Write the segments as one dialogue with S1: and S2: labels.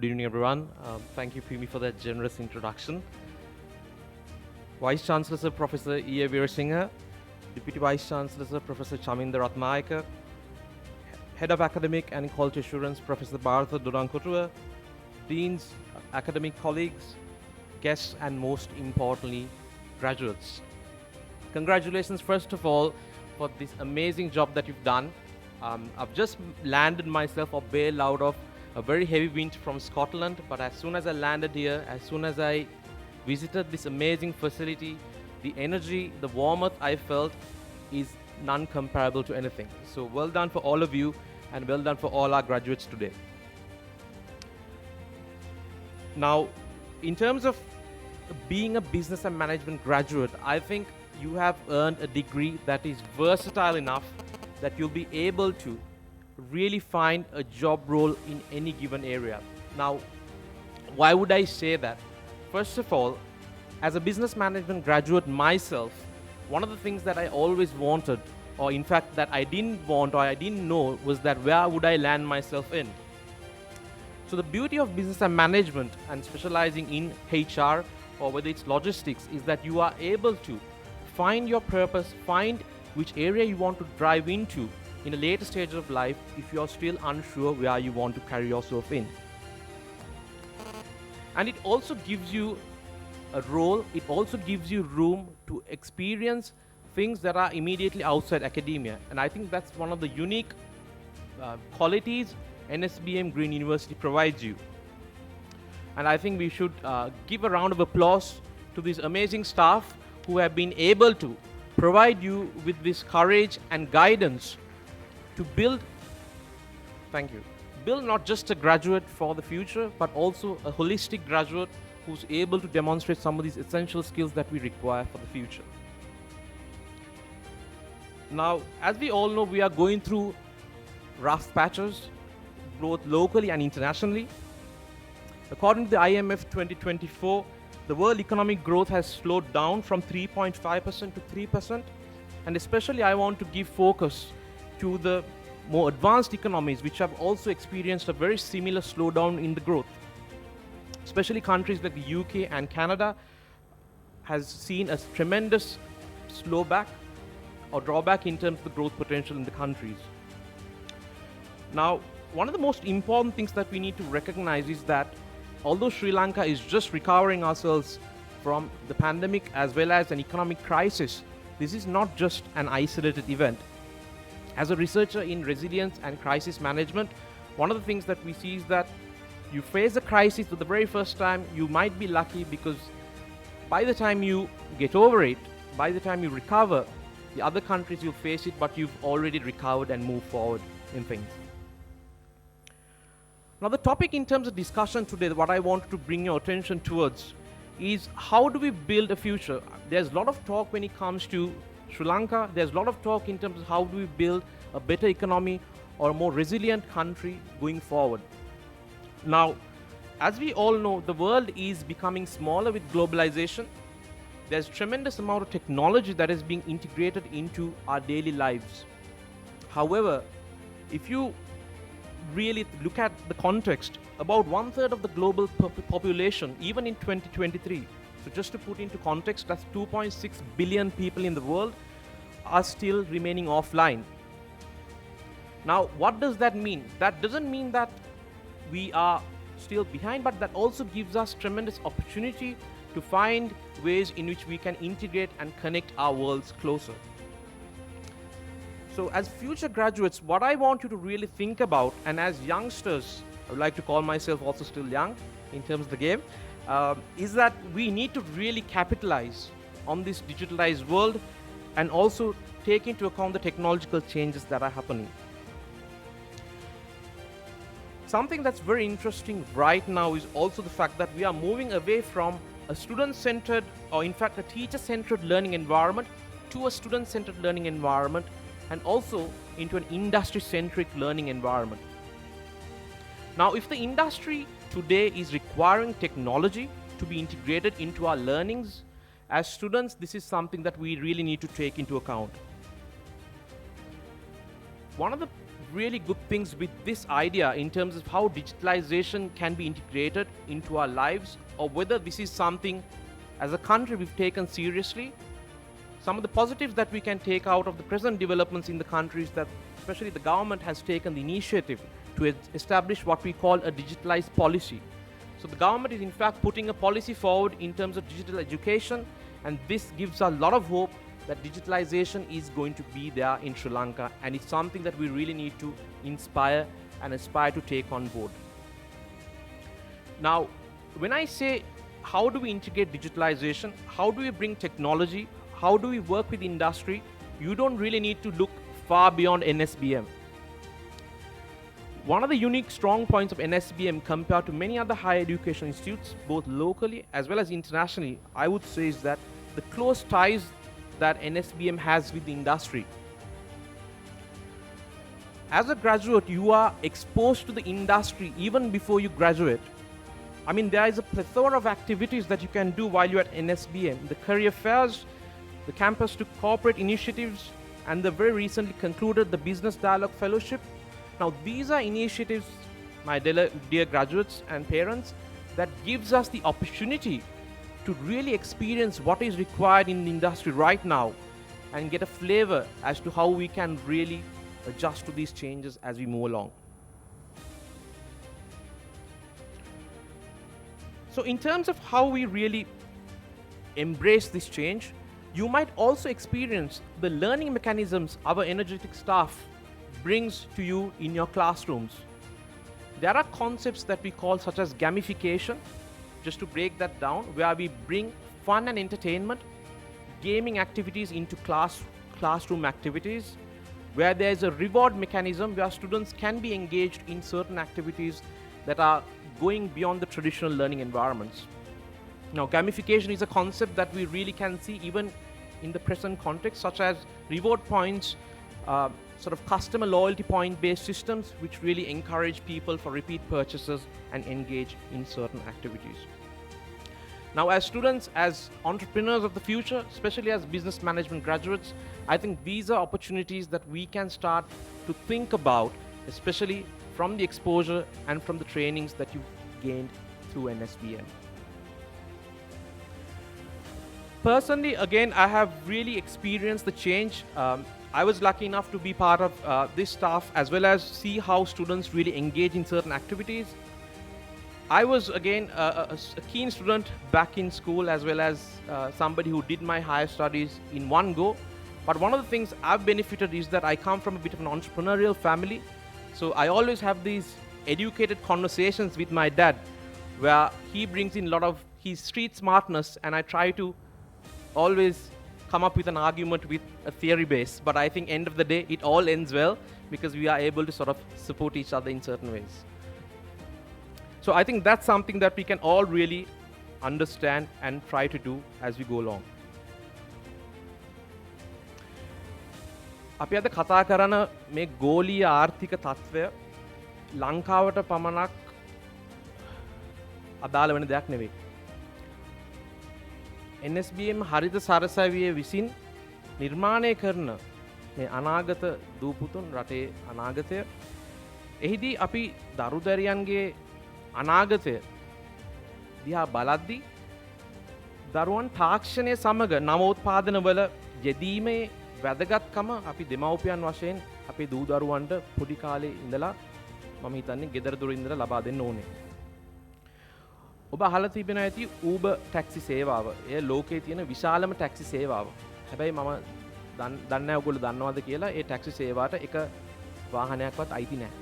S1: good evening, everyone. Thank you, Pimi, for that generous introduction. Vice Chancellor Sir Professor E.A. Veerasinghe, Deputy Vice Chancellor Sir Professor Chaminda Ratnayaka, Head of Academic and Quality Assurance Professor Bharata Durankotua, Deans, academic colleagues, guests, and most importantly, graduates. Congratulations, first of all, for this amazing job that you've done. I've just landed myself or bailed out of a very heavy wind from Scotland, but as soon as I landed here, as soon as I visited this amazing facility, the energy, the warmth I felt is none comparable to anything. So well done for all of you, and well done for all our graduates today. Now, in terms of being a business and management graduate, I think you have earned a degree that is versatile enough that you'll be able to really find a job role in any given area. Now, why would I say that? First of all, as a business management graduate myself, one of the things that I always wanted, or in fact that I didn't want or I didn't know, was that where would I land myself in? So the beauty of business and management and specializing in HR or whether it's logistics is that you are able to find your purpose, find which area you want to drive into in a later stage of life if you're still unsure where you want to carry yourself in. And it also gives you a role, it also gives you room to experience things that are immediately outside academia. And I think that's one of the unique qualities NSBM Green University provides you. And I think we should give a round of applause to these amazing staff who have been able to provide you with this courage and guidance to build not just a graduate for the future, but also a holistic graduate who's able to demonstrate some of these essential skills that we require for the future. Now, as we all know, we are going through rough patches, both locally and internationally. According to the IMF 2024, the world economic growth has slowed down from 3.5% to 3%. And especially I want to give focus to the more advanced economies which have also experienced a very similar slowdown in the growth. Especially countries like the UK and Canada has seen a tremendous slowback or drawback in terms of the growth potential in the countries. Now, one of the most important things that we need to recognize is that although Sri Lanka is just recovering ourselves from the pandemic as well as an economic crisis, this is not just an isolated event. As a researcher in resilience and crisis management, one of the things that we see is that you face a crisis for the very first time, you might be lucky because by the time you get over it, by the time you recover, the other countries you'll face it, but you've already recovered and moved forward in things. Now, the topic in terms of discussion today, what I want to bring your attention towards is how do we build a future? There's a lot of talk when it comes to Sri Lanka. There's a lot of talk in terms of how do we build a better economy or a more resilient country going forward. Now, as we all know, the world is becoming smaller with globalization. There's tremendous amount of technology that is being integrated into our daily lives. However, if you really look at the context, about 1/3 of the global population, even in 2023, so just to put into context, that's 2.6 billion people in the world, are still remaining offline. Now, what does that mean? That doesn't mean that we are still behind, but that also gives us tremendous opportunity to find ways in which we can integrate and connect our worlds closer. So as future graduates, what I want you to really think about, and as youngsters, I would like to call myself also still young in terms of the game, is that we need to really capitalize on this digitalized world and also take into account the technological changes that are happening. Something that's very interesting right now is also the fact that we are moving away from a student-centered, or in fact a teacher-centered learning environment to a student-centered learning environment, and also into an industry-centric learning environment. Now, if the industry today is requiring technology to be integrated into our learnings, as students, this is something that we really need to take into account. One of the really good things with this idea in terms of how digitalization can be integrated into our lives, or whether this is something as a country we've taken seriously. Some of the positives that we can take out of the present developments in the country is that especially the government has taken the initiative to establish what we call a digitalized policy. So the government is in fact putting a policy forward in terms of digital education, and this gives a lot of hope that digitalization is going to be there in Sri Lanka, and it's something that we really need to inspire and aspire to take on board. Now, when I say how do we integrate digitalization, how do we bring technology, how do we work with industry, you don't really need to look far beyond NSBM. One of the unique strong points of NSBM compared to many other higher education institutes, both locally as well as internationally, I would say is that the close ties that NSBM has with the industry. As a graduate, you are exposed to the industry even before you graduate. I mean, there is a plethora of activities that you can do while you're at NSBM. The career fairs, the campus to corporate initiatives, and the very recently concluded the Business Dialogue Fellowship. Now, these are initiatives, my dear graduates and parents, that gives us the opportunity to really experience what is required in the industry right now and get a flavor as to how we can really adjust to these changes as we move along. So in terms of how we really embrace this change, you might also experience the learning mechanisms our energetic staff brings to you in your classrooms. There are concepts that we call such as gamification, just to break that down, where we bring fun and entertainment, gaming activities into classroom activities, where there is a reward mechanism where students can be engaged in certain activities that are going beyond the traditional learning environments. Now, gamification is a concept that we really can see even in the present context, such as reward points, sort of customer loyalty point-based systems, which really encourage people for repeat purchases and engage in certain activities. Now, as students, as entrepreneurs of the future, especially as business management graduates, I think these are opportunities that we can start to think about, especially from the exposure and from the trainings that you've gained through NSBM. Personally, again, I have really experienced the change. I was lucky enough to be part of this staff as well as see how students really engage in certain activities. I was again a keen student back in school as well as somebody who did my higher studies in one go. But one of the things I've benefited is that I come from a bit of an entrepreneurial family. So I always have these educated conversations with my dad where he brings in a lot of his street smartness, and I try to always come up with an argument with a theory base. But I think end of the day, it all ends well because we are able to sort of support each other in certain ways. So I think that's something that we can all really understand and try to do as we go along. අපි අද කතා කරන මේ ගෝලීය ආර්ථික තත්ත්වය ලංකාවට පමණක් අදාළ වෙන දෙයක් නෙවෙයි. NSBM හරිත සරසවිය විසින් නිර්මාණය කරන මේ අනාගත දූපුතුන් රටේ අනාගතය, එහිදී අපි දරුදැරියන්ගේ අනාගතය දිහා බලද්දී දරුවන් තාක්ෂණය සමග නවෝත්පාදනවල යෙදීමේ වැදගත්කම අපි දෙමව්පියන් වශයෙන් අපේ දූ දරුවන්ට පොඩි කාලේ ඉඳලා මම හිතන්නේ ගෙදර දොර ඉඳලා ලබා දෙන්න ඕනේ. ඔබ අහලා තිබෙන ඇති Uber ටැක්සි සේවාව. එය ලෝකයේ තියෙන විශාලම ටැක්සි සේවාව. හැබැයි මම දන්නේ නැහැ ඔයගොල්ලෝ දන්නවද කියලා. ඒ ටැක්සි සේවාවට එක වාහනයක්වත් අයිති නැහැ.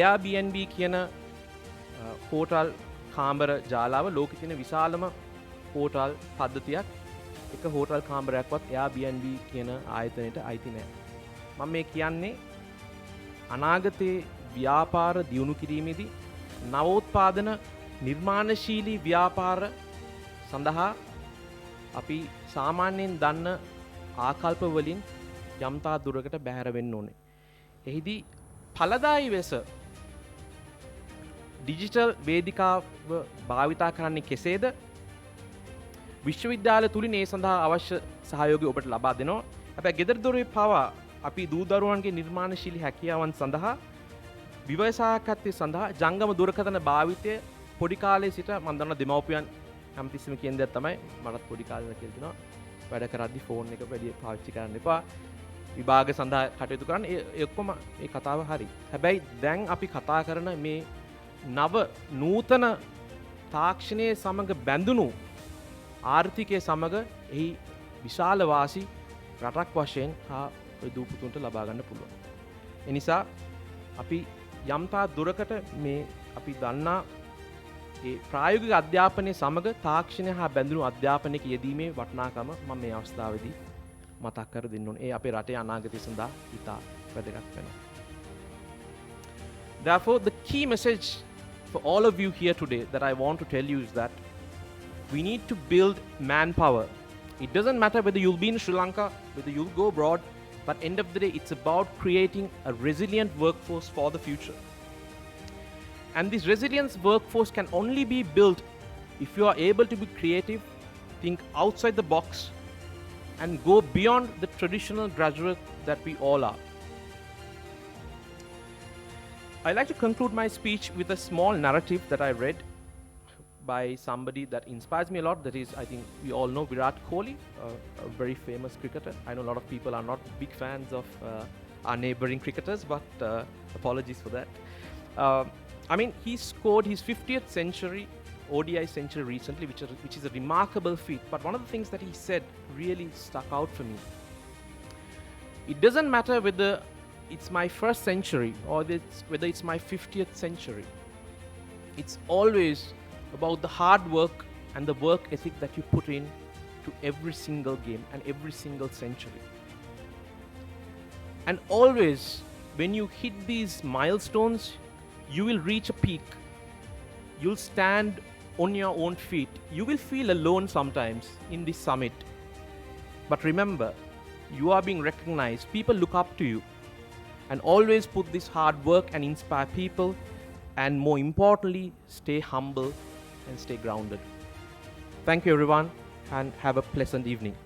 S1: Airbnb කියන හෝටල් කාමර ජාලාව ලෝකයේ තියෙන විශාලම හෝටල් පද්ධතියක්. එක හෝටල් කාමරයක්වත් Airbnb කියන ආයතනයට අයිති නැහැ. මම මේ කියන්නේ අනාගතයේ ව්‍යාපාර දියුණු කිරීමේදී නවෝත්පාදන නිර්මාණශීලී ව්‍යාපාර සඳහා අපි සාමාන්‍යයෙන් දන්න ආකල්ප වලින් යම්තා දුරකට බැහැර වෙන්න ඕනේ. එහිදී ඵලදායී ලෙස ඩිජිටල් වේදිකාව භාවිතා කරන්නේ කෙසේද? විශ්වවිද්‍යාල තුලින් ඒ සඳහා අවශ්‍ය සහයෝගය ඔබට ලබා දෙනවා. හැබැයි ගෙදර දොරේ පවා අපි දූ දරුවන්ගේ නිර්මාණශීලී හැකියාවන් සඳහා විවසායකත්වය සඳහා ජංගම දුරකථන භාවිතය පොඩි කාලේ සිට මම දන්නා දෙමව්පියන් හැමතිස්සෙම කියන දෙයක් තමයි මටත් පොඩි කාලේ කියලා දෙනවා වැඩ කරද්දි ෆෝන් එක වැඩි පාවිච්චි කරන්න එපා විභාග සඳහා කටයුතු කරන්න ඒ ඔක්කොම ඒ කතාව හරි. හැබැයි දැන් අපි කතා කරන මේ නව නූතන තාක්ෂණයේ සමග බැඳුණු ආර්ථිකයේ සමග එහි විශාල වාසි රටක් වශයෙන් හා ඔය දූපුතුන්ට ලබා ගන්න පුළුවන්. ඒ නිසා අපි යම්තා දුරකට මේ අපි දන්නා ඒ ප්‍රායෝගික අධ්‍යාපනයේ සමග තාක්ෂණය හා බැඳුණු අධ්‍යාපනයක යෙදීමේ වටිනාකම මම මේ අවස්ථාවේදී මතක් කර දෙන්න ඕනේ. ඒ අපේ රටේ අනාගතය සඳහා ඉතා වැදගත් වෙනවා. Therefore, the key message for all of you here today that I want to tell you is that we need to build manpower. It doesn't matter whether you'll be in Sri Lanka, whether you'll go abroad, but end of the day, it's about creating a resilient workforce for the future. And this resilience workforce can only be built if you are able to be creative, think outside the box, and go beyond the traditional graduate that we all are. I'd like to conclude my speech with a small narrative that I read by somebody that inspires me a lot. That is, I think we all know Virat Kohli, a very famous cricketer. I know a lot of people are not big fans of our neighboring cricketers, but apologies for that. I mean, he scored his 50th century ODI century recently, which is a remarkable feat. But one of the things that he said really stuck out for me. It doesn't matter whether it's my first century or whether it's my 50th century. It's always about the hard work and the work ethic that you put in to every single game and every single century. And always, when you hit these milestones, you will reach a peak. You'll stand on your own feet. You will feel alone sometimes in this summit. But remember, you are being recognized. People look up to you. And always put this hard work and inspire people. And more importantly, stay humble and stay grounded. Thank you everyone, and have a pleasant evening.